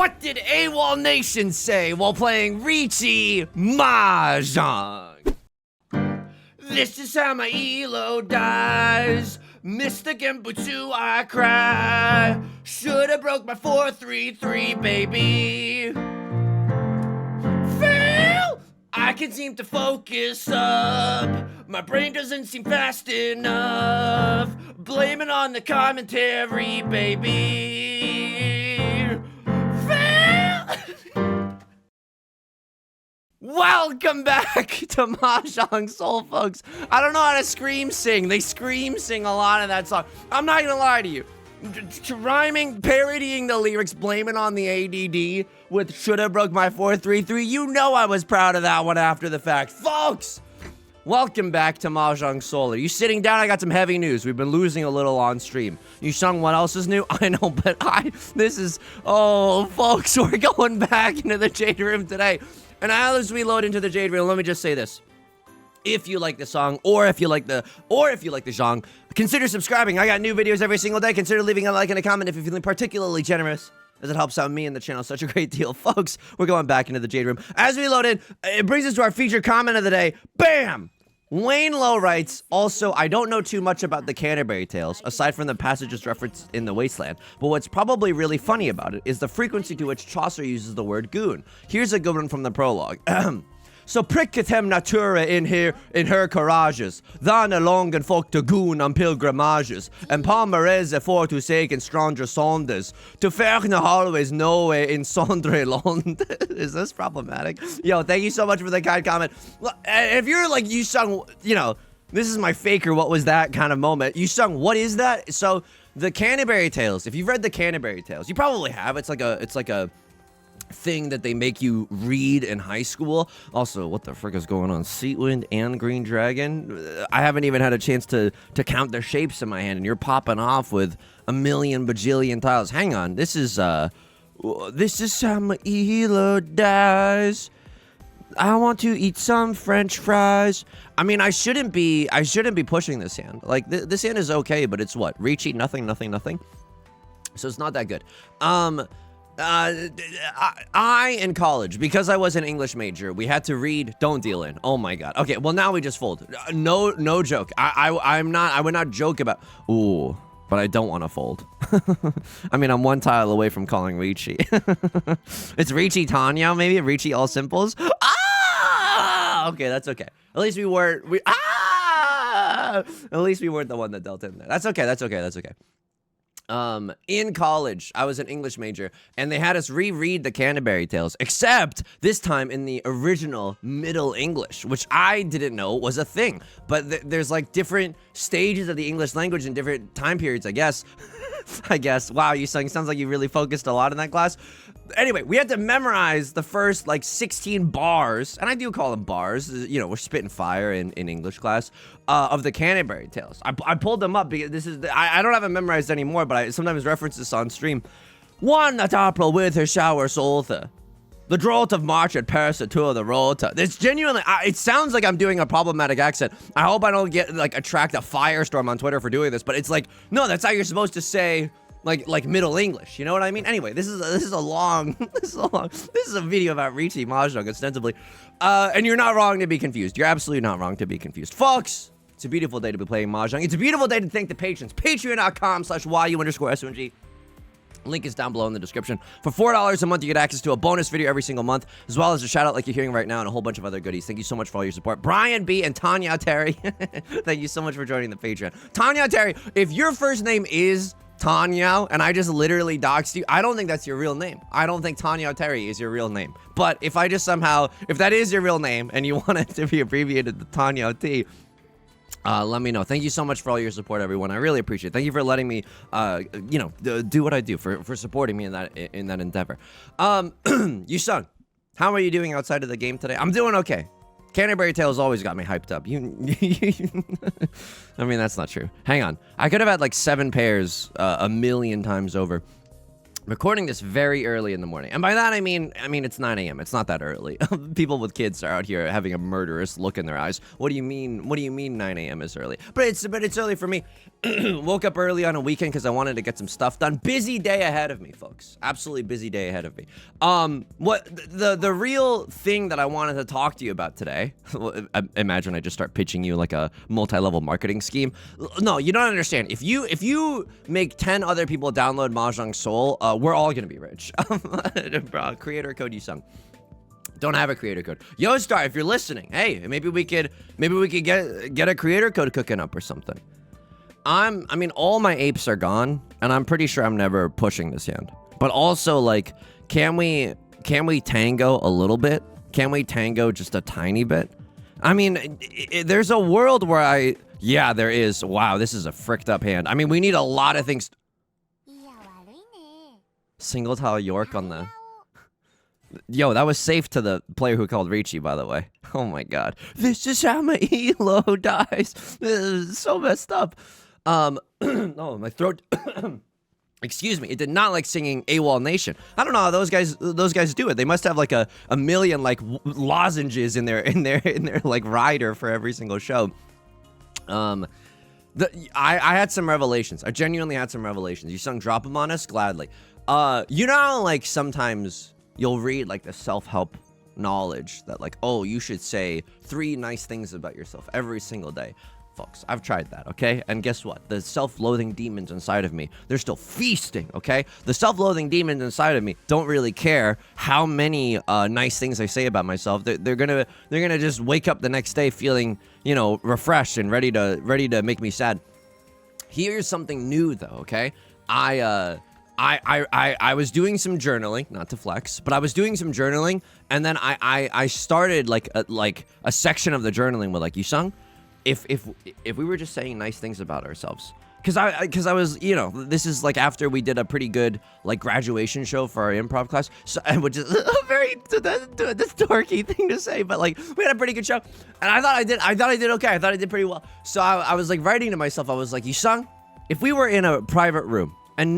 What did AWOL Nation say while playing Riichi Mahjong? This is how my elo dies. Missed the Genbutsu, I cry. Shoulda broke my 4-3-3, baby. Fail! I can't seem to focus up. My brain doesn't seem fast enough. Blame it on the commentary, baby. Fail! Welcome back to Mahjong Soul, folks. I don't know how to scream sing. They scream sing a lot of that song. I'm not gonna lie to you. Rhyming, parodying the lyrics, blaming on the ADD with shoulda broke my 4-3-3. You know I was proud of that one after the fact. Folks, welcome back to Mahjong Soul. Are you sitting down? I got some heavy news. We've been losing a little on stream. Yusong, what else is new? I know, but folks, we're going back into the Jade Room today. And as we load into the Jade Room, let me just say this. If you like the song, or if you like the genre, consider subscribing. I got new videos every single day. Consider leaving a like and a comment if you're feeling particularly generous, as it helps out me and the channel such a great deal. Folks, we're going back into the Jade Room. As we load in, it brings us to our featured comment of the day. Bam! Wayne Lowe writes, also, I don't know too much about the Canterbury Tales, aside from the passages referenced in the Wasteland, but what's probably really funny about it is the frequency to which Chaucer uses the word goon. Here's a good one from the prologue. So pricketem natura in her courages, than along and folk to goon on pilgrimages, and palmarese for to sake and stranger saunders, to ferne always no in sondre land. Is this problematic? Yo, thank you so much for the kind comment. If you're like Yusong, you know, this is my faker, what was that kind of moment. Yusong, what is that? So the Canterbury Tales, if you've read the Canterbury Tales, you probably have. It's like a thing that they make you read in high school. Also, what the frick is going on? Seatwind and Green Dragon? I haven't even had a chance to count their shapes in my hand, and you're popping off with a million bajillion tiles. Hang on, this is how my elo dies. I want to eat some French fries. I mean, I shouldn't be pushing this hand. Like, this hand is okay, but it's what? Riichi, nothing. So it's not that good. I in college, because I was an English major, we had to read Don't Deal In. Oh my god. Okay, well now we just fold. No joke. I would not joke about. Ooh, but I don't want to fold. I mean, I'm one tile away from calling Riichi. It's Riichi Tanya, maybe Riichi all simples. Ah! Okay, that's okay. At least we weren't. At least we weren't the one that dealt in there. That's okay. In college, I was an English major, and they had us reread the Canterbury Tales, except this time in the original Middle English, which I didn't know was a thing. But there's like different stages of the English language in different time periods, I guess. Wow, Yusong, sounds like you really focused a lot in that class. Anyway, we had to memorize the first, like, 16 bars, and I do call them bars, you know, we're spitting fire in English class, of the Canterbury Tales. I pulled them up because this is, I don't have it memorized anymore, but I sometimes reference this on stream. One at April with her shower soltha. The drought of March at Paris to the rota. It's genuinely, it sounds like I'm doing a problematic accent. I hope I don't attract a firestorm on Twitter for doing this, but it's like, no, that's how you're supposed to say, like Middle English, you know what I mean? Anyway, this is a video about Riichi Mahjong, ostensibly. And you're not wrong to be confused. You're absolutely not wrong to be confused. Folks, it's a beautiful day to be playing Mahjong. It's a beautiful day to thank the patrons. Patreon.com/YU_SONG. Link is down below in the description. For $4 a month, you get access to a bonus video every single month, as well as a shout out like you're hearing right now and a whole bunch of other goodies. Thank you so much for all your support. Brian B. and Tanya Terry, thank you so much for joining the Patreon. Tanya Terry, if your first name is Tanya and I just literally doxed you, I don't think that's your real name. I don't think Tanya Terry is your real name. But if I just somehow, if that is your real name and you want it to be abbreviated to Tanya T, let me know. Thank you so much for all your support, everyone. I really appreciate it. Thank you for letting me, you know, do what I do, for supporting me in that endeavor. Yusong, how are you doing outside of the game today? I'm doing okay. Canterbury Tales always got me hyped up. I mean, that's not true. Hang on. I could have had like 7 pairs a million times over. recording this very early in the morning, and by that I mean it's 9 a.m. It's not that early. People with kids are out here having a murderous look in their eyes. What do you mean? What do you mean 9 a.m. is early? But it's early for me. Woke up early on a weekend because I wanted to get some stuff done. Busy day ahead of me, folks. Absolutely busy day ahead of me. What the real thing that I wanted to talk to you about today? Imagine I just start pitching you like a multi-level marketing scheme. No, you don't understand. If you make 10 other people download Mahjong Soul, we're all gonna be rich. Creator code Yusong. Don't have a creator code. Yostar, if you're listening, hey, maybe we could get a creator code cooking up or something. I mean, all my apes are gone, and I'm pretty sure I'm never pushing this hand. But also, like, can we tango a little bit? Can we tango just a tiny bit? I mean, there's a world where yeah, there is. Wow, this is a fricked up hand. I mean, we need a lot of things. Single tile York on the... Yo, that was safe to the player who called Riichi, by the way. Oh my god. This is how my elo dies. This is so messed up. Oh, my throat... Excuse me. It did not like singing AWOL Nation. I don't know how those guys do it. They must have like a million like lozenges in their like rider for every single show. I had some revelations. I genuinely had some revelations. Yusong, drop them on us gladly. You know how, like, sometimes you'll read like the self-help knowledge that like, oh, you should say 3 nice things about yourself every single day. Folks, I've tried that, okay? And guess what? The self-loathing demons inside of me, they're still feasting, okay? The self-loathing demons inside of me don't really care how many nice things I say about myself. They're gonna just wake up the next day feeling, you know, refreshed and ready to make me sad. Here's something new though, okay? I was doing some journaling, not to flex, but I was doing some journaling, and then I started like a section of the journaling with like, Yusong, if we were just saying nice things about ourselves, because I was, you know, this is like after we did a pretty good like graduation show for our improv class, so, which is a very this dorky thing to say, but like we had a pretty good show, and I thought I did okay. I thought I did pretty well. So I was like writing to myself. I was like, Yusong, if we were in a private room and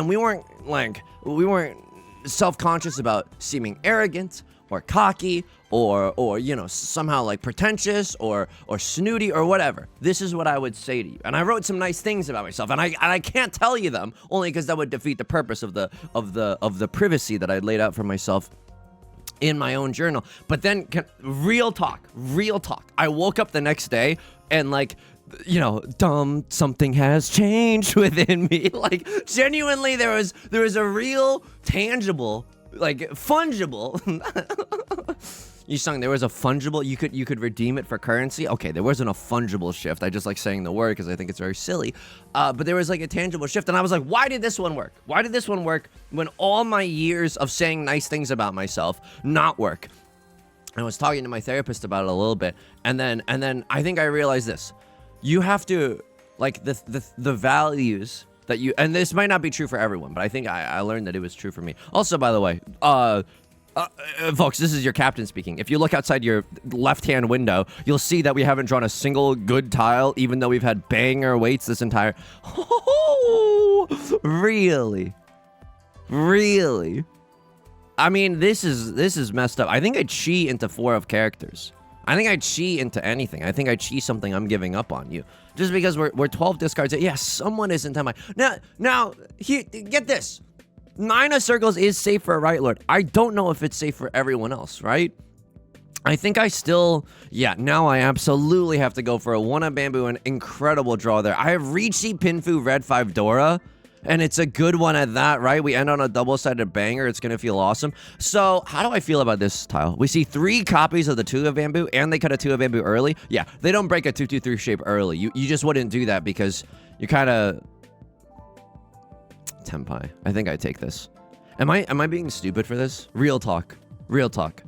we weren't self-conscious about seeming arrogant or cocky or you know, somehow like pretentious or snooty or whatever, this is what I would say to you. And I wrote some nice things about myself, and I can't tell you them only because that would defeat the purpose of the privacy that I laid out for myself in my own journal. But then real talk, I woke up the next day and like, you know, something has changed within me. Like, genuinely, there was a real tangible, like, fungible. Yusong, there was a fungible, you could redeem it for currency. Okay, there wasn't a fungible shift. I just like saying the word because I think it's very silly. But there was like a tangible shift, and I was like, why did this one work? Why did this one work when all my years of saying nice things about myself not work? I was talking to my therapist about it a little bit, and then I think I realized this. You have to, like, the values that you, and this might not be true for everyone, but I think I learned that it was true for me. Also, by the way, folks, this is your captain speaking. If you look outside your left-hand window, you'll see that we haven't drawn a single good tile, even though we've had banger weights this entire... Oh, really? Really? I mean, this is messed up. I think I cheat into 4 of characters. I think I cheat into anything. I think I cheat something I'm giving up on you. Just because we're 12 discards. Yeah, someone isn't Tenpai. Now, here, get this. 9 of circles is safe for a right lord. I don't know if it's safe for everyone else, right? I think I still... Yeah, now I absolutely have to go for a 1 of bamboo, an incredible draw there. I have Riichi, Pinfu, red 5 Dora. And it's a good one at that, right? We end on a double-sided banger. It's going to feel awesome. So, how do I feel about this tile? We see 3 copies of the 2 of bamboo, and they cut a 2 of bamboo early. Yeah, they don't break a 2-2-3 shape early. You just wouldn't do that because you kind of... Tenpai. I think I take this. Am I being stupid for this? Real talk. Real talk.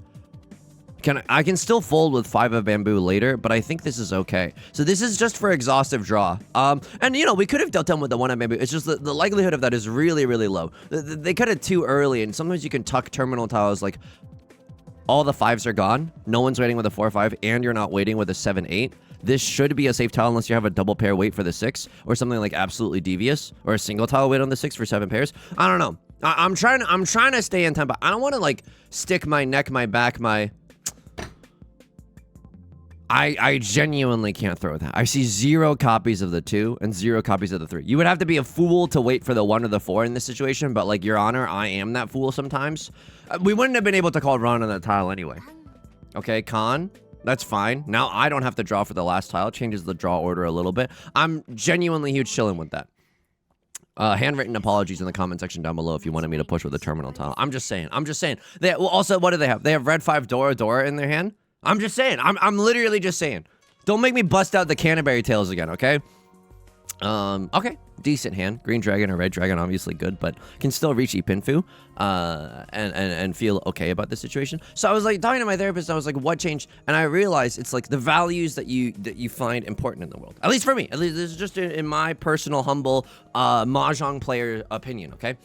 I can still fold with 5 of bamboo later, but I think this is okay. So this is just for exhaustive draw. And you know, we could have dealt them with the 1 of bamboo. It's just the likelihood of that is really, really low. They cut it too early, and sometimes you can tuck terminal tiles like all the 5s are gone. No one's waiting with a 4-5, and you're not waiting with a 7-8. This should be a safe tile unless you have a double pair wait for the 6, or something like absolutely devious, or a single tile wait on the 6 for 7 pairs. I don't know. I'm trying to stay in Tenpai. I don't want to like stick my neck, my back, my. I genuinely can't throw that. I see 0 copies of the 2 and 0 copies of the 3. You would have to be a fool to wait for the 1 or the 4 in this situation, but like, Your Honor, I am that fool sometimes. We wouldn't have been able to call Ron on that tile anyway. Okay, Con, that's fine. Now I don't have to draw for the last tile. Changes the draw order a little bit. I'm genuinely huge chilling with that. Handwritten apologies in the comment section down below if you wanted me to push with the terminal tile. I'm just saying. They, well, also, what do they have? They have red 5 Dora in their hand. I'm just saying. I'm literally just saying. Don't make me bust out the Canterbury Tales again, okay? Okay. Decent hand. Green dragon or red dragon, obviously good, but can still reach Ipinfu, and feel okay about the situation. So I was like talking to my therapist, I was like, what changed? And I realized it's like the values that you find important in the world. At least for me. At least this is just in my personal, humble, Mahjong player opinion, okay?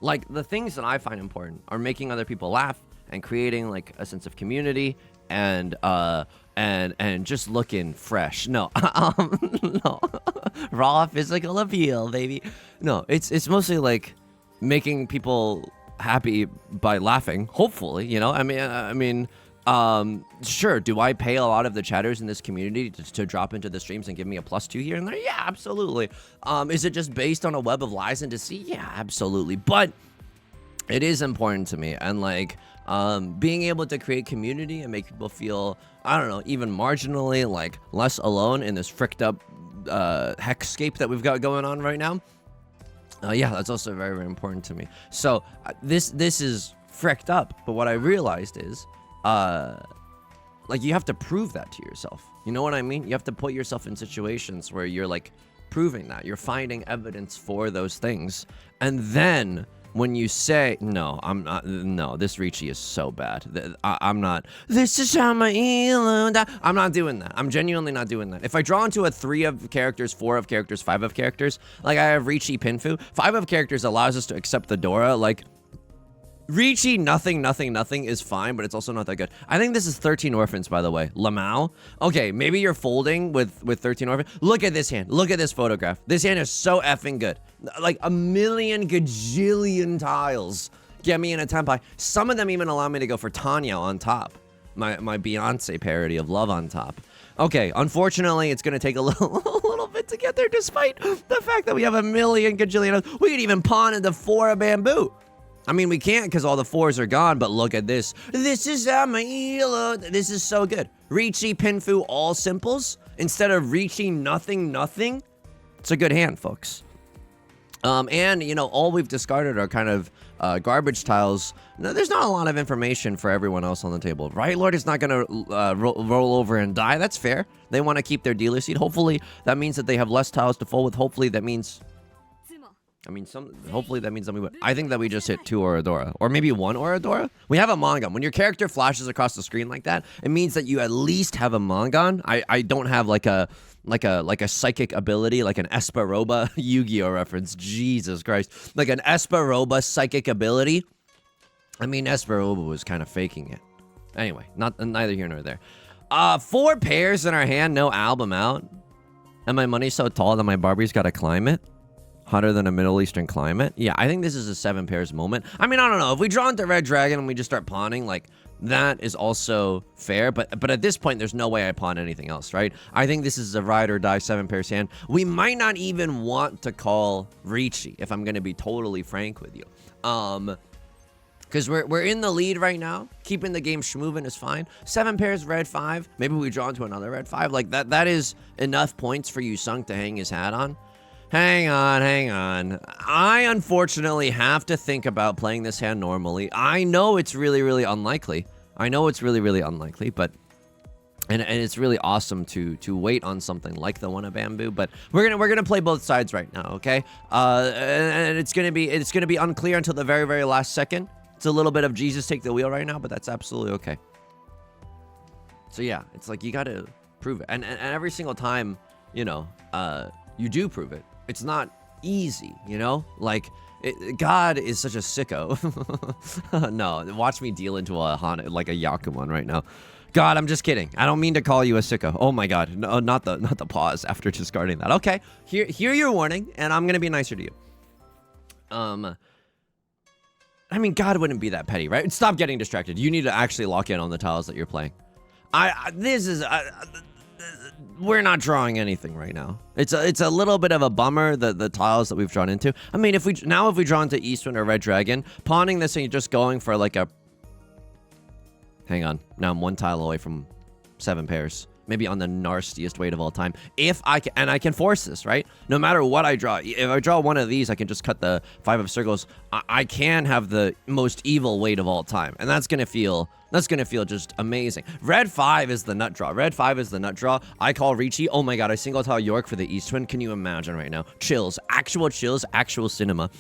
Like the things that I find important are making other people laugh, and creating like a sense of community and just looking fresh. No, no, raw physical appeal, baby. No, it's mostly like making people happy by laughing. Hopefully, you know. I mean, sure. Do I pay a lot of the chatters in this community to drop into the streams and give me a +2 here and there? Yeah, absolutely. Is it just based on a web of lies and deceit? Yeah, absolutely. But it is important to me, and like. Being able to create community and make people feel, I don't know, even marginally like less alone in this fricked up hexscape that we've got going on right now. Yeah, that's also very, very important to me. So this is fricked up, but what I realized is like you have to prove that to yourself. You know what I mean? You have to put yourself in situations where you're like proving that. You're finding evidence for those things, and then when you say, no, I'm not, no, this Riichi is so bad. I'm not, this is how my I'm not doing that. I'm genuinely not doing that. If I draw into a 3 of characters, 4 of characters, 5 of characters, like I have Riichi Pinfu, 5 of characters allows us to accept the Dora, like, Riichi, nothing is fine, but it's also not that good. I think this is 13 Orphans, by the way. Lamau. Okay, maybe you're folding with 13 Orphans. Look at this hand. Look at this photograph. This hand is so effing good. Like a million gajillion tiles get me in a Tenpai. Some of them even allow me to go for Tanya on top. My Beyonce parody of Love on top. Okay, unfortunately, it's going to take a little bit to get there, despite the fact that we have a million gajillion. We could even pawn into 4 of bamboo. I mean, we can't because all the 4s are gone, but look at this. This is Amaila. This is so good. Riichi, Pinfu, all simples. Instead of Riichi, nothing. It's a good hand, folks. And, you know, all we've discarded are kind of garbage tiles. No, there's not a lot of information for everyone else on the table. Right Lord is not going to roll over and die. That's fair. They want to keep their dealer seat. Hopefully, that means that they have less tiles to fold with. Hopefully, that means... hopefully that means that we win. I think that we just hit 2 Oradora. Or maybe 1 Oradora? We have a Mongon. When your character flashes across the screen like that, it means that you at least have a Mongon. I don't have like a psychic ability, like an Esperoba Yu-Gi-Oh reference. Jesus Christ. Like an Esperoba psychic ability. I mean, Esperoba was kind of faking it. Anyway, neither here nor there. 4 pairs in our hand, no album out. And my money's so tall that my Barbie's got to climb it. Hotter than a Middle Eastern climate. Yeah, I think this is a 7 pairs moment. I mean, I don't know. If we draw into Red Dragon and we just start pawning, like, that is also fair. But at this point, there's no way I pawn anything else, right? I think this is a ride or die 7 pairs hand. We might not even want to call Riichi, if I'm going to be totally frank with you. Because we're in the lead right now. Keeping the game schmoovin' is fine. 7 pairs, red 5. Maybe we draw into another red 5. Like, that is enough points for Yusong to hang his hat on. Hang on. I unfortunately have to think about playing this hand normally. I know it's really unlikely. But and it's really awesome to wait on something like the one of bamboo. But we're gonna play both sides right now, okay? And it's gonna be unclear until the very last second. It's a little bit of Jesus take the wheel right now, but that's absolutely okay. So yeah, it's like you gotta prove it, and every single time, you know, you do prove it. It's not easy, you know? Like, God is such a sicko. No, watch me deal into a Yakuman right now. God, I'm just kidding. I don't mean to call you a sicko. Oh my God, no, not the pause after discarding that. Okay, hear your warning, and I'm gonna be nicer to you. I mean, God wouldn't be that petty, right? Stop getting distracted. You need to actually lock in on the tiles that you're playing. We're not drawing anything right now. It's a little bit of a bummer, the tiles that we've drawn into. I mean, if we draw into Eastwind or Red Dragon, pawning this and just going for like a... Hang on. Now I'm 1 tile away from 7 pairs. Maybe on the nastiest weight of all time. If I can, and I can force this, right? No matter what I draw. If I draw one of these, I can just cut the 5 of circles. I can have the most evil weight of all time. And that's gonna feel just amazing. Red 5 is the nut draw. Red 5 is the nut draw. I call Riichi. Oh my god, I single tile York for the Eastwind. Can you imagine right now? Chills. Actual chills. Actual cinema.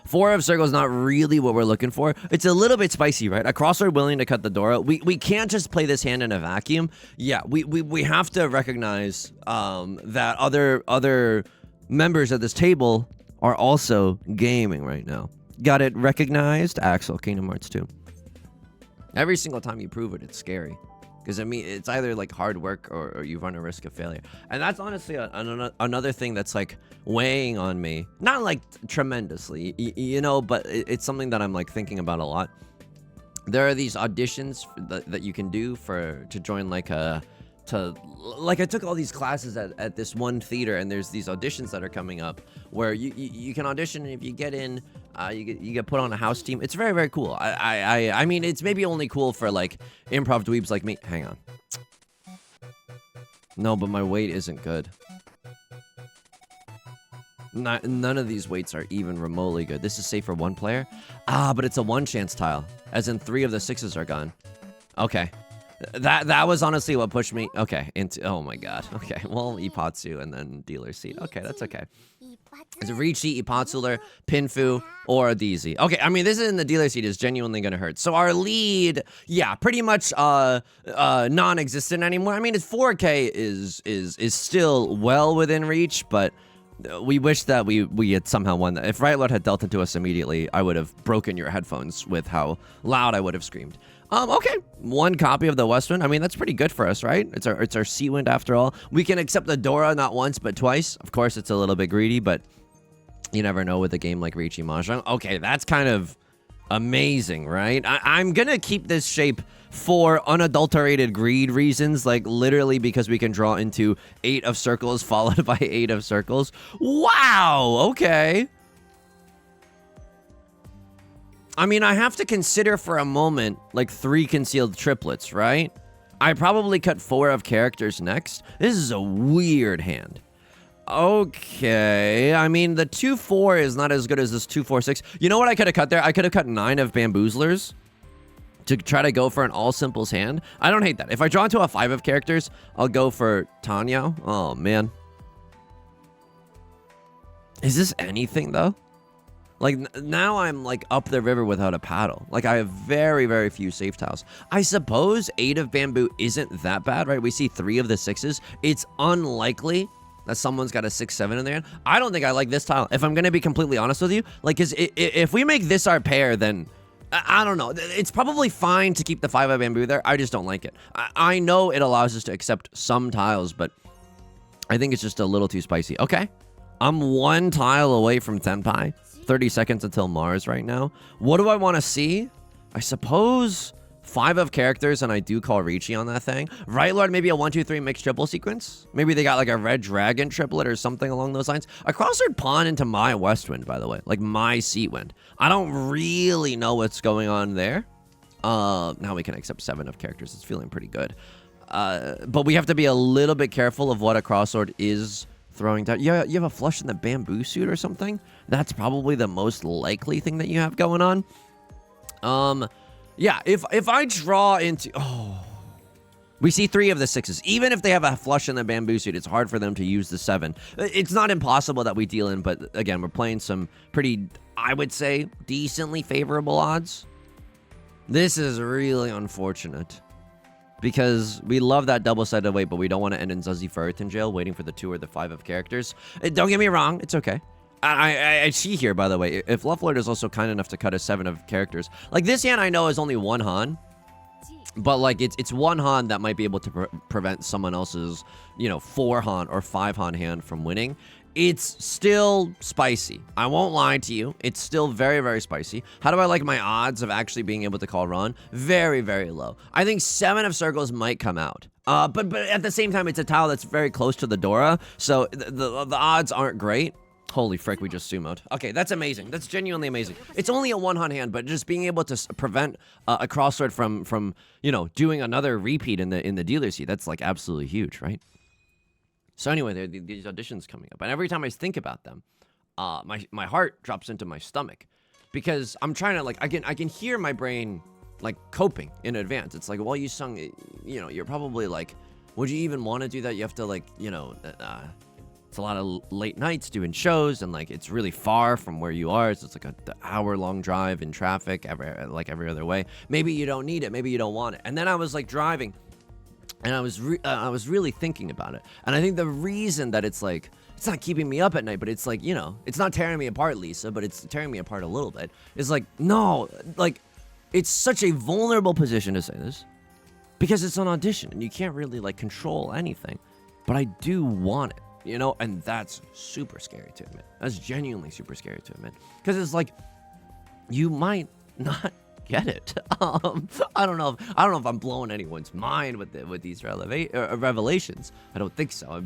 4 of circles, not really what we're looking for. It's a little bit spicy, right? A crossroad willing to cut the door out. We can't just play this hand in a vacuum. Yeah, we have to recognize that other members at this table are also gaming right now. Got it recognized? Axel, Kingdom Hearts 2. Every single time you prove it, it's scary. Because, I mean, it's either, like, hard work or you run a risk of failure. And that's honestly another thing that's, like, weighing on me. Not, like, tremendously, you know, but it's something that I'm, like, thinking about a lot. There are these auditions that you can do to join, like, I took all these classes at this one theater, and there's these auditions that are coming up where you can audition, and if you get in, you get put on a house team. It's very, very cool. I mean, it's maybe only cool for, like, improv dweebs like me. Hang on. No, but my weight isn't good. None of these weights are even remotely good. This is safe for 1 player. But it's a 1 chance tile, as in 3 of the 6s are gone. Okay. That was honestly what pushed me. Okay, into... Oh my god. Okay, well, Ipatsu and then dealer seat. Okay, that's okay. It's a Riichi, Ipatsuler, Pinfu, or a DZ. Okay, I mean, this is in the dealer seat is genuinely gonna hurt. So our lead, yeah, pretty much non-existent anymore. I mean, it's 4K is still well within reach, but we wish that we had somehow won that. If Right Lord had dealt it to us immediately, I would have broken your headphones with how loud I would have screamed. Okay, 1 copy of the Westwind. I mean, that's pretty good for us, right? It's our Seawind after all. We can accept the Dora not once but twice. Of course, it's a little bit greedy, but you never know with a game like Riichi Mahjong. Okay, that's kind of amazing, right? I'm gonna keep this shape for unadulterated greed reasons, like literally because we can draw into 8 of circles followed by 8 of circles. Wow, okay. I mean, I have to consider for a moment, like 3 concealed triplets, right? I probably cut 4 of characters next. This is a weird hand. Okay, I mean, the 2-4 is not as good as this 2-4-6. You know what I could have cut there? I could have cut 9 of bamboozlers to try to go for an all simples hand. I don't hate that. If I draw into a 5 of characters, I'll go for Tanya. Oh, man. Is this anything, though? Like, now I'm, like, up the river without a paddle. Like, I have very, very few safe tiles. I suppose 8 of bamboo isn't that bad, right? We see 3 of the 6s. It's unlikely that someone's got a 6-7 in there. I don't think I like this tile. If I'm going to be completely honest with you, like, if we make this our pair, then... I don't know. It's probably fine to keep the 5 of bamboo there. I just don't like it. I know it allows us to accept some tiles, but I think it's just a little too spicy. Okay. I'm 1 tile away from Tenpai. 30 seconds until Mars right now. What do I want to see? I suppose 5 of characters, and I do call Riichi on that thing. Right Lord, maybe a 1-2-3 mixed triple sequence. Maybe they got like a Red Dragon triplet or something along those lines. A crossword pawn into my Westwind, by the way. Like my Seawind. I don't really know what's going on there. Now we can accept 7 of characters. It's feeling pretty good. But we have to be a little bit careful of what a crossword is throwing down. Yeah, you have a flush in the bamboo suit or something? That's probably the most likely thing that you have going on. Yeah, if I draw into... Oh. We see 3 of the 6s. Even if they have a flush in the bamboo suit, it's hard for them to use the 7. It's not impossible that we deal in, but again, we're playing some pretty, I would say, decently favorable odds. This is really unfortunate. Because we love that double-sided weight, but we don't want to end in Zuzzy Ferritin jail waiting for the 2 or the 5 of characters. Don't get me wrong, it's okay. I see here, by the way, if Lovelord is also kind enough to cut a 7 of characters. Like, this hand I know is only 1 Han. But, like, it's 1 Han that might be able to prevent someone else's, you know, 4 Han or 5 Han hand from winning. It's still spicy. I won't lie to you. It's still very, very spicy. How do I like my odds of actually being able to call Ron? Very, very low. I think 7 of circles might come out. But at the same time, it's a tile that's very close to the Dora, so the odds aren't great. Holy frick, we just sumoed. Okay, that's amazing. That's genuinely amazing. It's only a 1-hunt hand, but just being able to prevent a crossword from you know, doing another repeat in the dealer seat, that's like absolutely huge, right? So anyway, there are these auditions coming up, and every time I think about them, my heart drops into my stomach, because I'm trying to, like, I can hear my brain like coping in advance. It's like, well, Yusong, you know, you're probably like, would you even want to do that? You have to, like, you know, it's a lot of late nights doing shows, and like it's really far from where you are. So it's like an hour-long drive in traffic, every other way. Maybe you don't need it. Maybe you don't want it. And then I was like driving, and I was really thinking about it. And I think the reason that it's like, it's not keeping me up at night, but it's like, you know, it's not tearing me apart, Lisa, but it's tearing me apart a little bit. It's like, no, like, it's such a vulnerable position to say this, because it's an audition and you can't really like control anything. But I do want it, you know, and that's super scary to admit. That's genuinely super scary to admit, because it's like, you might not get it. I don't know if I'm blowing anyone's mind with these revelations. I don't think so.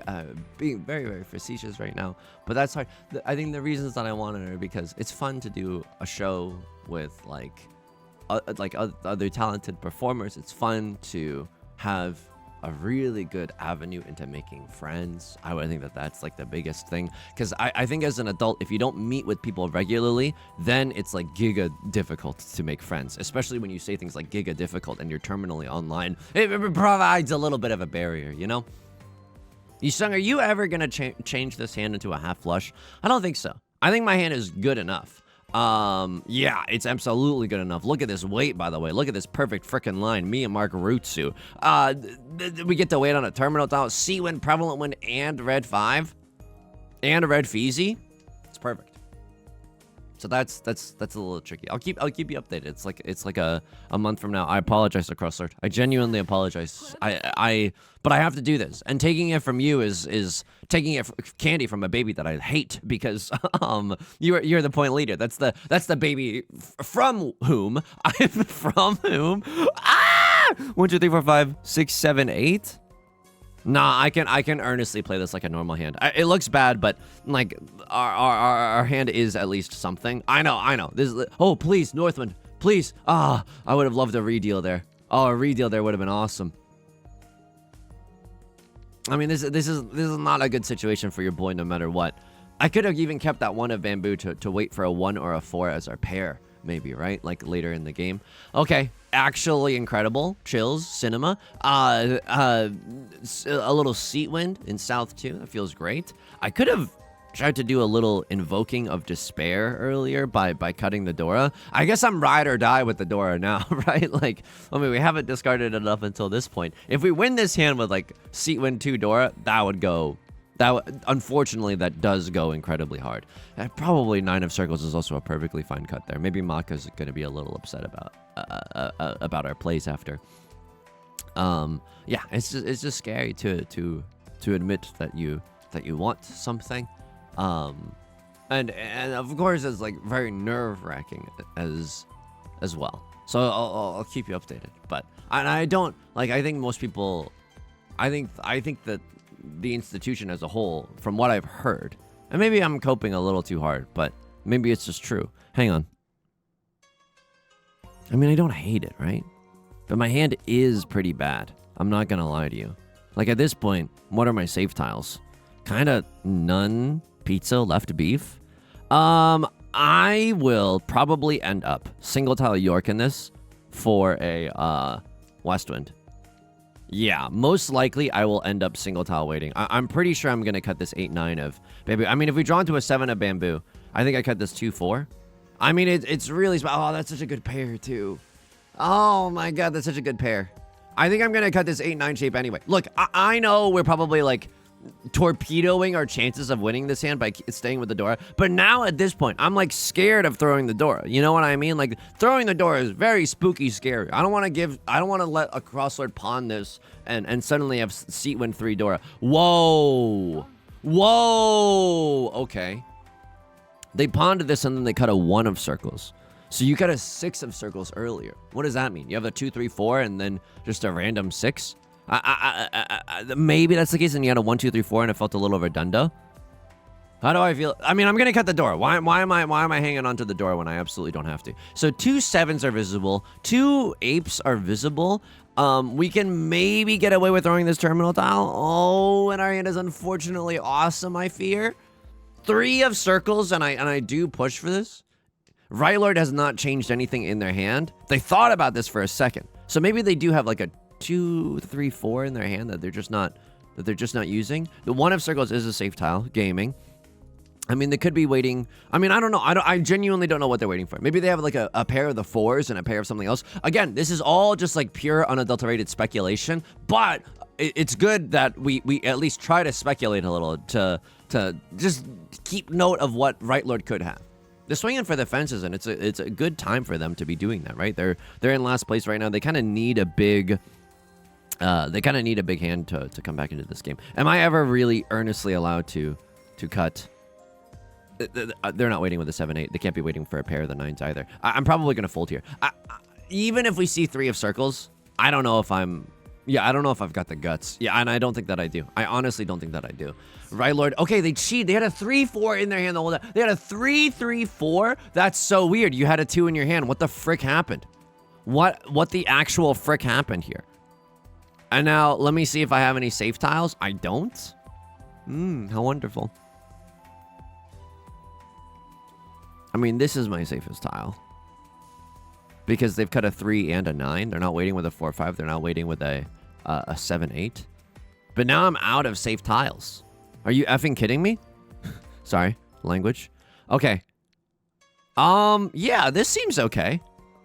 I'm being very, very facetious right now, but that's hard. I think the reasons that I wanted it are because it's fun to do a show with like other talented performers. It's fun to have a really good avenue into making friends. I would think that that's like the biggest thing, because I think as an adult, if you don't meet with people regularly, then it's like giga difficult to make friends, especially when you say things like giga difficult and you're terminally online. It provides a little bit of a barrier, you know? Yusong, are you ever gonna change this hand into a half flush? I don't think so. I think my hand is good enough. Yeah, it's absolutely good enough. Look at this weight, by the way. Look at this perfect frickin' line. Me and Mark Rutsu. We get to wait on a terminal tile. C-Wind, Prevalent Wind, and Red 5. And a Red Feezy. It's perfect. So that's a little tricky. I'll keep you updated. It's like a month from now. I apologize to Crosslord. I genuinely apologize. But I have to do this. And taking it from you is taking candy from a baby that I hate, because you're the point leader. That's the baby from whom 1, 2, 3, 4, 5, 6, 7, 8. Nah, I can earnestly play this like a normal hand. It looks bad, but like our hand is at least something. I know. This is, oh, please, Northwind, please. I would have loved a redeal there. Oh, a redeal there would have been awesome. I mean, this is not a good situation for your boy, no matter what. I could have even kept that 1 of Bamboo to wait for a 1 or a 4 as our pair, maybe, right? Like later in the game. Okay. Actually incredible. Chills, cinema. A little Seat Wind in South 2. That feels great. I could have tried to do a little Invoking of Despair earlier by cutting the Dora. I guess I'm ride or die with the Dora now, right? Like, I mean, we haven't discarded enough until this point. If we win this hand with like Seat Wind 2 Dora, that would go... unfortunately, that does go incredibly hard. Probably 9 of circles is also a perfectly fine cut there. Maybe Maka's going to be a little upset about our plays after. Yeah, it's just scary to admit that you want something, and of course it's like very nerve-wracking as well. So I'll keep you updated. But I don't like. I think most people. I think that the institution as a whole, from what I've heard, and maybe I'm coping a little too hard, but maybe it's just true. Hang on. I mean, I don't hate it, right? But my hand is pretty bad. I'm not gonna lie to you. Like, at this point, what are my save tiles? Kinda none pizza, left beef. I will probably end up single tile York in this for a Westwind. Yeah, most likely I will end up single tile waiting. I'm pretty sure I'm going to cut this 8-9 of Bamboo. I mean, if we draw into a 7 of Bamboo, I think I cut this 2-4. I mean, it's really... Oh, that's such a good pair, too. Oh, my God, that's such a good pair. I think I'm going to cut this 8-9 shape anyway. Look, I know we're probably, like, torpedoing our chances of winning this hand by staying with the Dora. But now, at this point, I'm, like, scared of throwing the Dora. You know what I mean? Like, throwing the Dora is very spooky scary. I don't want to let a Crosslord pawn this and suddenly have Seat Wind 3 Dora. Whoa. Whoa! Okay. They pawned this and then they cut a 1 of circles. So you got a 6 of circles earlier. What does that mean? You have a 2, 3, 4 and then just a random 6? Maybe that's the case and you had a 1, 2, 3, 4 and it felt a little redundo. How do I feel? I mean, I'm gonna cut the door. Why am I hanging onto the door when I absolutely don't have to? So 2 7s are visible. 2 apes are visible. We can maybe get away with throwing this terminal tile. Oh, and our hand is unfortunately awesome, I fear. 3 of circles, and I do push for this. Right Lord has not changed anything in their hand. They thought about this for a second. So maybe they do have like a 2, 3, 4 in their hand that they're just not using. The 1 of circles is a safe tile, gaming. I mean, they could be waiting. I mean, I don't know. I genuinely don't know what they're waiting for. Maybe they have like a pair of the 4s and a pair of something else. Again, this is all just like pure unadulterated speculation, but it's good that we at least try to speculate a little to just keep note of what Right Lord could have. They're swinging for the fences, and it's a good time for them to be doing that, right? They're in last place right now. They kind of need a big hand to come back into this game. Am I ever really earnestly allowed to cut? They're not waiting with a 7-8. They can't be waiting for a pair of the 9s either. I'm probably going to fold here. Even if we see 3 of circles, I don't know if I've got the guts. Yeah, and I don't think that I do. I honestly don't think that I do. Right, Lord. Okay, they cheat. They had a 3-4 in their hand the whole time. They had a 3-3-4. That's so weird. You had a 2 in your hand. What the frick happened? What the actual frick happened here? And now, let me see if I have any safe tiles. I don't. How wonderful. I mean, this is my safest tile. Because they've cut a 3 and a 9. They're not waiting with a 4-5. They're not waiting with a 7-8. But now I'm out of safe tiles. Are you effing kidding me? Sorry, language. Okay. Yeah, this seems okay.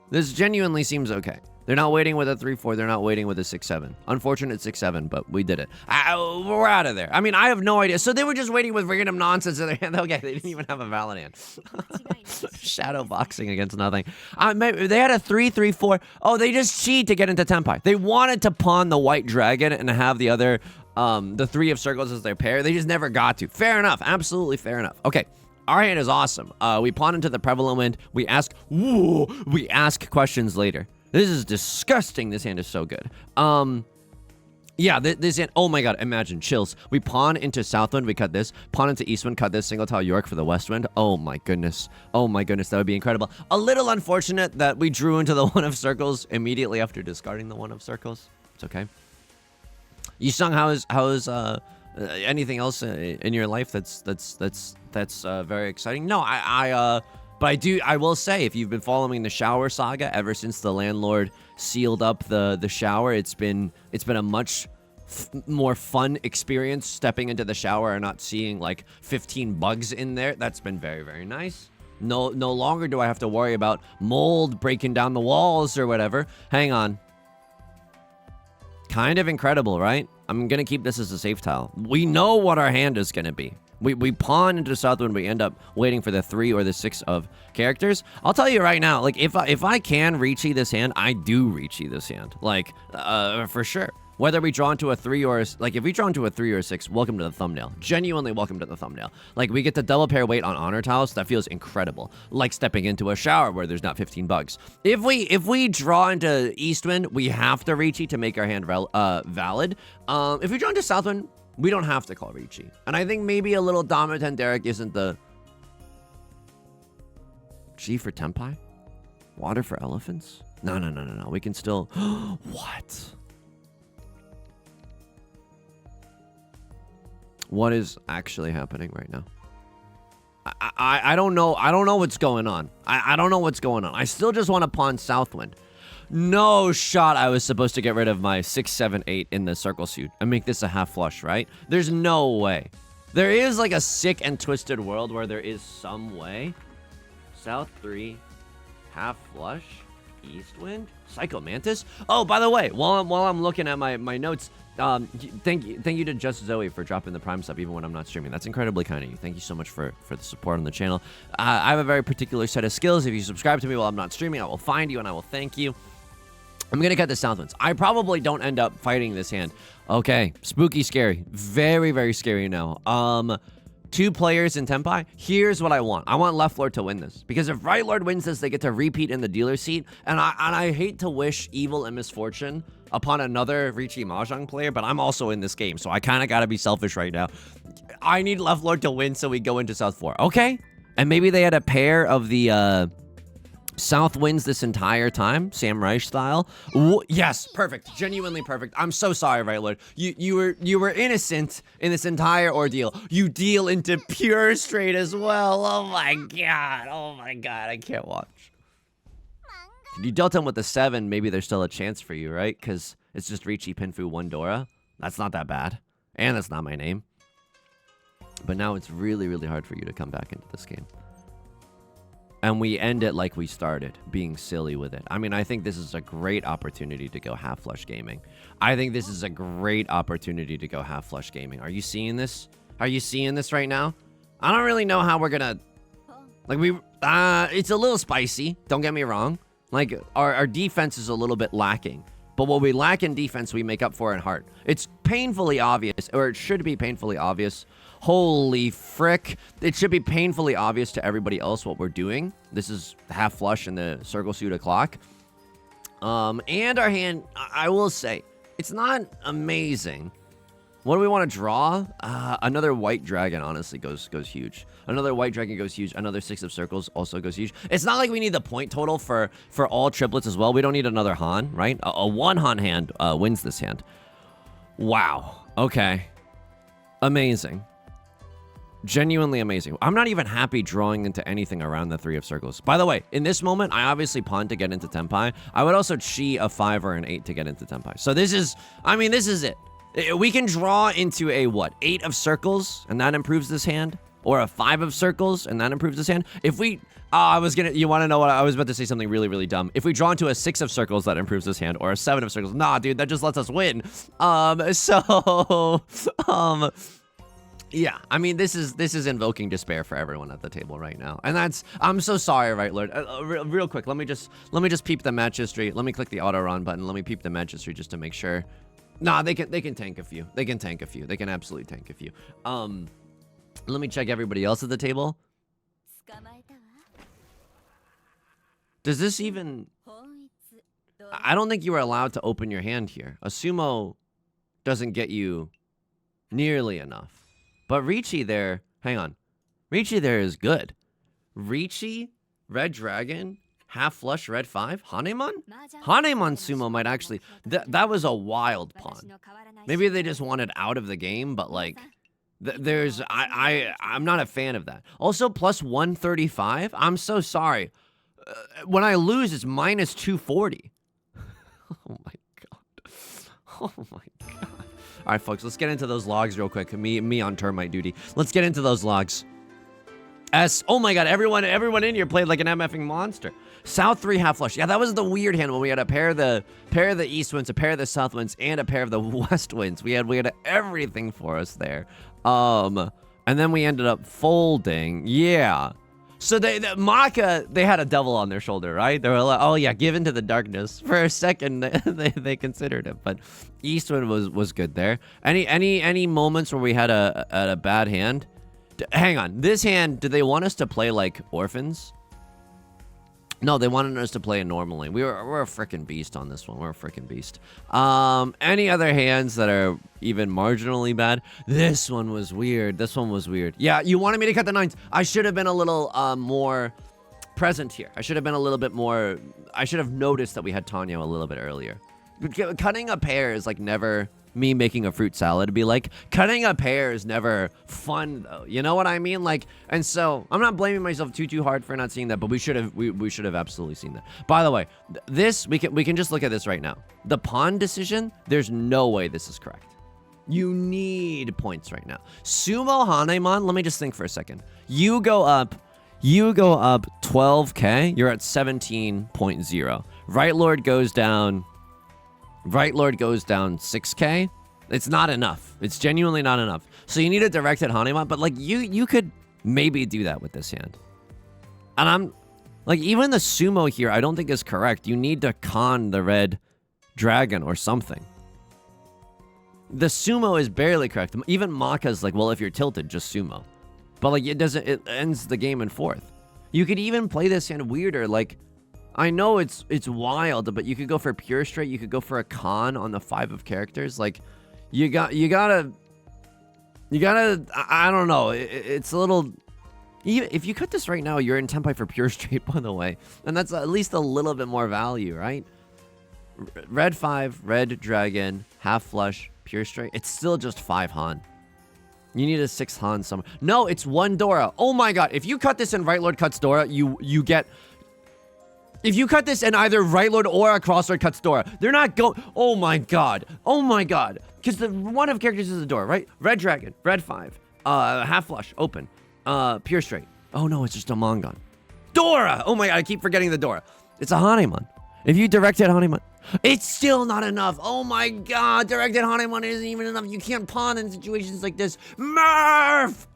This genuinely seems okay. They're not waiting with a 3-4. They're not waiting with a 6-7. Unfortunate 6-7, but we did it. We're out of there. I mean, I have no idea. So they were just waiting with random nonsense in their hand. Okay, they didn't even have a valid hand. Shadow boxing against nothing. They had a 3-3-4. Oh, they just cheat to get into Tenpai. They wanted to pawn the white dragon and have the other, the 3 of circles as their pair. They just never got to. Fair enough. Absolutely fair enough. Okay. Our hand is awesome. We pawn into the prevalent wind. We ask questions later. This is disgusting. This hand is so good. Yeah, this hand, oh my god, imagine, chills. We pawn into Southwind, we cut this. Pawn into Eastwind, cut this. Single tile York for the Westwind. Oh my goodness. Oh my goodness, that would be incredible. A little unfortunate that we drew into the 1 of circles immediately after discarding the 1 of circles. It's okay. Yusong, how is anything else in your life that's very exciting? No, but I will say, if you've been following the shower saga ever since the landlord sealed up the shower, it's been a much more fun experience stepping into the shower and not seeing like 15 bugs in there. That's been very, very nice. No longer do I have to worry about mold breaking down the walls or whatever. Hang on. Kind of incredible, right? I'm gonna keep this as a safe tile. We know what our hand is gonna be. We pawn into Southwind, we end up waiting for the 3 or the 6 of characters. I'll tell you right now, like, if I can Riichi this hand, I do Riichi this hand. Like, for sure. Whether we draw into a 3 or, like, if we draw into a 3 or a 6, welcome to the thumbnail. Genuinely welcome to the thumbnail. Like, we get to double pair weight on honor tiles. That feels incredible. Like stepping into a shower where there's not 15 bugs. If we draw into Eastwind, we have to Riichi to make our hand valid. If we draw into Southwind, we don't have to call Riichi. And I think maybe a little Dominant Derek isn't the... G for Tenpai? Water for elephants? No. We can still... What? What is actually happening right now? I don't know. I don't know what's going on. I don't know what's going on. I still just want to pawn Southwind. No shot I was supposed to get rid of my 6, 7, 8 in the circle suit and make this a half flush, right? There's no way. There is like a sick and twisted world where there is some way. South 3, half flush, Eastwind, Psycho Mantis. Oh, by the way, while I'm looking at my notes, thank you to Just Zoe for dropping the Prime sub even when I'm not streaming. That's incredibly kind of you. Thank you so much for the support on the channel. I have a very particular set of skills. If you subscribe to me while I'm not streaming, I will find you and I will thank you. I'm going to cut the south winds. I probably don't end up fighting this hand. Okay, spooky, scary. Very, very scary now. 2 players in Tenpai. Here's what I want. I want left lord to win this. Because if right lord wins this, they get to repeat in the dealer seat. And I hate to wish evil and misfortune upon another Riichi Mahjong player, but I'm also in this game, so I kind of got to be selfish right now. I need left lord to win so we go into South 4. Okay. And maybe they had a pair of the South wins this entire time, Sam Reich style. Yes, perfect. Genuinely perfect. I'm so sorry, right lord. You were innocent in this entire ordeal. You deal into pure straight as well. Oh my god. Oh my god. I can't watch. If you dealt him with the 7, maybe there's still a chance for you, right? Because it's just Riichi, Pinfu, 1 Dora. That's not that bad. And that's not my name. But now it's really, really hard for you to come back into this game. And we end it like we started, being silly with it. I mean, I think this is a great opportunity to go half flush gaming. I think this is a great opportunity to go half flush gaming. Are you seeing this? Are you seeing this right now? I don't really know how we're gonna... Like, it's a little spicy. Don't get me wrong. Like, our defense is a little bit lacking. But what we lack in defense, we make up for in heart. It's painfully obvious, or it should be painfully obvious. Holy frick. It should be painfully obvious to everybody else what we're doing. This is half flush in the circle suit o'clock. And our hand, I will say, it's not amazing. What do we want to draw? Another white dragon, honestly, goes huge. Another white dragon goes huge. Another 6 of circles also goes huge. It's not like we need the point total for all triplets as well. We don't need another Han, right? A 1 Han hand wins this hand. Wow. Okay. Amazing. Genuinely amazing. I'm not even happy drawing into anything around the 3 of circles. By the way, in this moment, I obviously pawned to get into Tenpai. I would also chi a 5 or an 8 to get into Tenpai. So this is, I mean, this is it. We can draw into a, what, 8 of circles, and that improves this hand? Or a 5 of circles, and that improves this hand? If we, you want to know what, I was about to say something really, really dumb. If we draw into a 6 of circles, that improves this hand, or a 7 of circles. Nah, dude, that just lets us win. Yeah, I mean, this is invoking despair for everyone at the table right now. And that's, I'm so sorry, right, Lord. Real quick, let me just peep the match history. Let me click the auto run button. Let me peep the match history just to make sure. Nah, they can tank a few. They can tank a few. They can absolutely tank a few. Let me check everybody else at the table. Does this even... I don't think you were allowed to open your hand here. A sumo doesn't get you nearly enough. But Riichi there... Hang on. Riichi there is good. Riichi, Red Dragon, half flush, Red 5. Hanemon? Hanemon sumo might actually... That was a wild pawn. Maybe they just wanted out of the game, but like... I'm not a fan of that. Also, plus 135? I'm so sorry. When I lose, it's minus 240. Oh my god. Oh my god. All right, folks, let's get into those logs real quick. Me on termite duty. Let's get into those logs. Oh my god, everyone in here played like an MFing monster. South 3 half flush. Yeah, that was the weird hand when we had a pair of the east winds, a pair of the south winds, and a pair of the west winds. We had everything for us there. And then we ended up folding. Yeah. So Maka, they had a devil on their shoulder, right? They were like, oh yeah, give into the darkness. For a second, they considered it, but Eastwind was good there. Any moments where we had a bad hand? Hang on, this hand, did they want us to play like orphans? No, they wanted us to play normally. We're a freaking beast on this one. We're a freaking beast. Any other hands that are even marginally bad? This one was weird. This one was weird. Yeah, you wanted me to cut the 9s. I should have been a little more present here. I should have been a little bit more... I should have noticed that we had Tanyo a little bit earlier. Cutting a pair is like never... me making a fruit salad to be like, cutting a pear is never fun though. You know what I mean? Like, and so I'm not blaming myself too hard for not seeing that, but we should have absolutely seen that. By the way, this we can just look at this right now. The pawn decision, there's no way this is correct. You need points right now. Sumo Hanemon, let me just think for a second. You go up 12k, you're at 17.0. Right Lord goes down 6k. It's not enough. It's genuinely not enough. So you need a directed Hanemon, but like you could maybe do that with this hand. And I'm like, even the sumo here, I don't think is correct. You need to con the red dragon or something. The sumo is barely correct. Even Maka's like, well, if you're tilted, just sumo. But like, it ends the game in 4th. You could even play this kind of weirder. Like, I know it's wild, but you could go for pure straight. You could go for a con on the 5 of characters. Like, you gotta, I don't know. It's a little, if you cut this right now, you're in Tenpai for pure straight, by the way. And that's at least a little bit more value, right? Red 5, red dragon, half flush, pure straight. It's still just 5 Han. You need a 6 Han somewhere. No, it's 1 Dora. Oh my god. If you cut this in Right Lord cuts Dora, you get... If you cut this in either Right Lord or a Cross Lord cuts Dora, they're not going... Oh my god. Oh my god. Because the one of characters is a Dora, right? Red dragon, red 5, half flush, open, pure straight. Oh no, it's just a Mongon. Dora! Oh my god, I keep forgetting the Dora. It's a Hanemon. If you directed Hanemon, it's still not enough. Oh my god, directed Hanemon isn't even enough. You can't pawn in situations like this. Murph!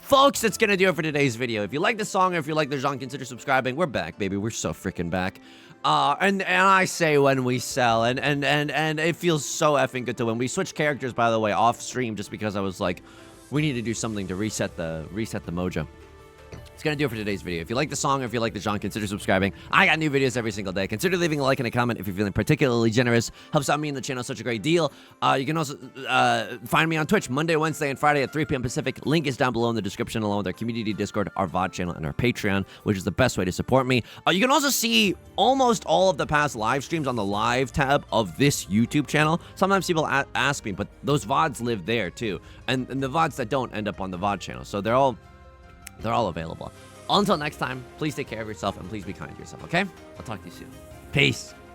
Folks, that's gonna do it for today's video. If you like the song or if you like the genre, consider subscribing. We're back, baby. We're so freaking back. And I say when we sell, and it feels so effing good to win. We switched characters, by the way, off stream just because I was like, we need to do something to reset the mojo. It's gonna do it for today's video. If you like the song or if you like the genre, consider subscribing. I got new videos every single day. Consider leaving a like and a comment if you're feeling particularly generous. Helps out me and the channel such a great deal. You can also find me on Twitch Monday, Wednesday, and Friday at 3 p.m. Pacific. Link is down below in the description, along with our community Discord, our VOD channel, and our Patreon, which is the best way to support me. You can also see almost all of the past live streams on the live tab of this YouTube channel. Sometimes people ask me, but those VODs live there too, and the VODs that don't end up on the VOD channel. So they're all available. Until next time, please take care of yourself and please be kind to yourself, okay? I'll talk to you soon. Peace.